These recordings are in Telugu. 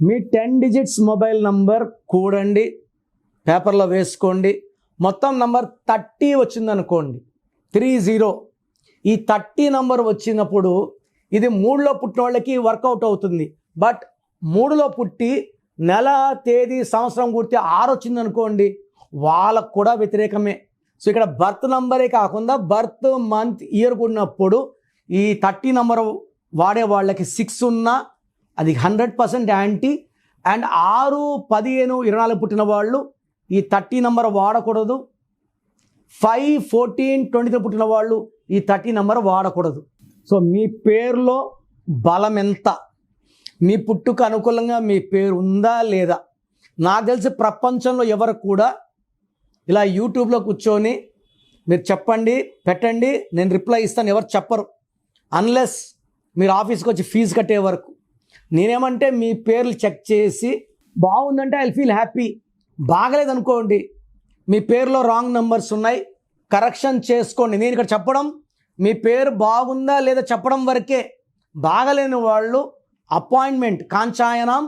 మీ 10 డిజిట్స్ మొబైల్ నంబర్ కూడండి, పేపర్లో వేసుకోండి. మొత్తం నంబర్ 30 వచ్చిందనుకోండి, 30. ఈ 30 నంబర్ వచ్చినప్పుడు ఇది 3లో పుట్టిన వాళ్ళకి వర్కౌట్ అవుతుంది. బట్ 3లో పుట్టి నెల, తేదీ, సంవత్సరం గుర్తి 6 వచ్చిందనుకోండి, వాళ్ళకు కూడా వ్యతిరేకమే. సో ఇక్కడ బర్త్ నంబరే కాకుండా బర్త్, మంత్, ఇయర్ కూడినప్పుడు ఈ 30 నంబర్ వాడే వాళ్ళకి 6 ఉన్నా అది 100% యాంటీ. అండ్ 6, 15, 24 పుట్టిన వాళ్ళు ఈ 30 నంబర్ వాడకూడదు. 5, 14, 20 పుట్టిన వాళ్ళు ఈ 30 నంబర్ వాడకూడదు. సో మీ పేరులో బలం ఎంత, మీ పుట్టుకు అనుకూలంగా మీ పేరు ఉందా లేదా? నాకు తెలిసి ప్రపంచంలో ఎవరు కూడా ఇలా యూట్యూబ్లో కూర్చొని మీరు చెప్పండి, పెట్టండి, నేను రిప్లై ఇస్తాను ఎవరు చెప్పరు, అన్లెస్ మీరు ఆఫీస్కి వచ్చి ఫీజు కట్టే వరకు. నేనేమంటే మీ పేర్లు చెక్ చేసి బాగుందంటే ఐ ఫీల్ హ్యాపీ, బాగలేదనుకోండి మీ పేరులో రాంగ్ నెంబర్స్ ఉన్నాయి, కరెక్షన్ చేసుకోండి. నేను ఇక్కడ చెప్పడం మీ పేరు బాగుందా లేదా చెప్పడం వరకే. బాగలేని వాళ్ళు అపాయింట్మెంట్, కాంచాయనం,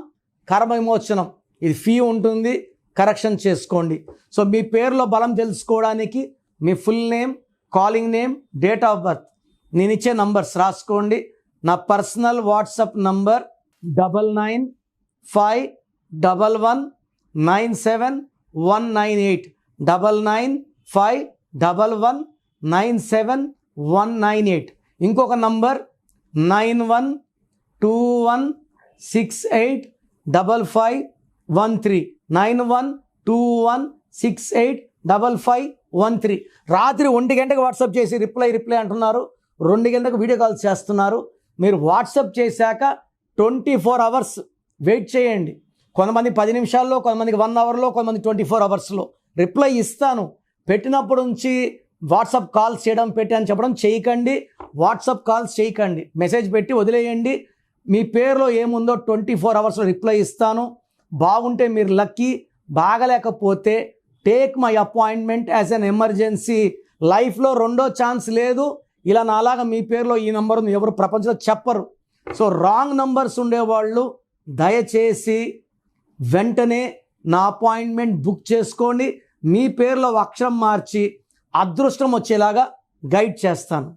కర్మ విమోచనం, ఇది ఫీ ఉంటుంది, కరెక్షన్ చేసుకోండి. సో మీ పేరులో బలం తెలుసుకోవడానికి మీ full name, calling name, date of birth, నేను ఇచ్చే నంబర్స్ రాసుకోండి. నా పర్సనల్ వాట్సాప్ నంబర్ 9951197198, 9951197198. ఇంకొక నంబర్ 9121685513, 9121685513. రాత్రి 1 గంటకు వాట్సాప్ చేసి రిప్లై అంటున్నారు, 2 గంటలకు వీడియో కాల్స్ చేస్తున్నారు. మీరు వాట్సాప్ చేశాక 24 అవర్స్ వెయిట్ చేయండి. కొంతమంది 10 నిమిషాల్లో, కొంతమందికి 1 అవర్లో, కొంతమంది 24 అవర్స్లో రిప్లై ఇస్తాను. పెట్టినప్పటి నుంచి వాట్సాప్ కాల్స్ చేయడం, పెట్టి అని చెప్పడం చేయకండి. వాట్సాప్ కాల్స్ చేయకండి, మెసేజ్ పెట్టి వదిలేయండి. మీ పేరులో ఏముందో 24 అవర్స్లో రిప్లై ఇస్తాను. బాగుంటే మీరు లక్కీ, బాగలేకపోతే take my appointment as an emergency. లైఫ్లో రెండో ఛాన్స్ లేదు. ఇలా నాలాగా మీ పేరులో ఈ నంబర్ ఉంది ఎవరు ప్రపంచంలో చెప్పరు. సో రాంగ్ నంబర్స్ ఉండేవాళ్ళు దయచేసి వెంటనే నా అపాయింట్మెంట్ బుక్ చేసుకోండి. మీ పేరులో అక్షరం మార్చి అదృష్టం వచ్చేలాగా గైడ్ చేస్తాను.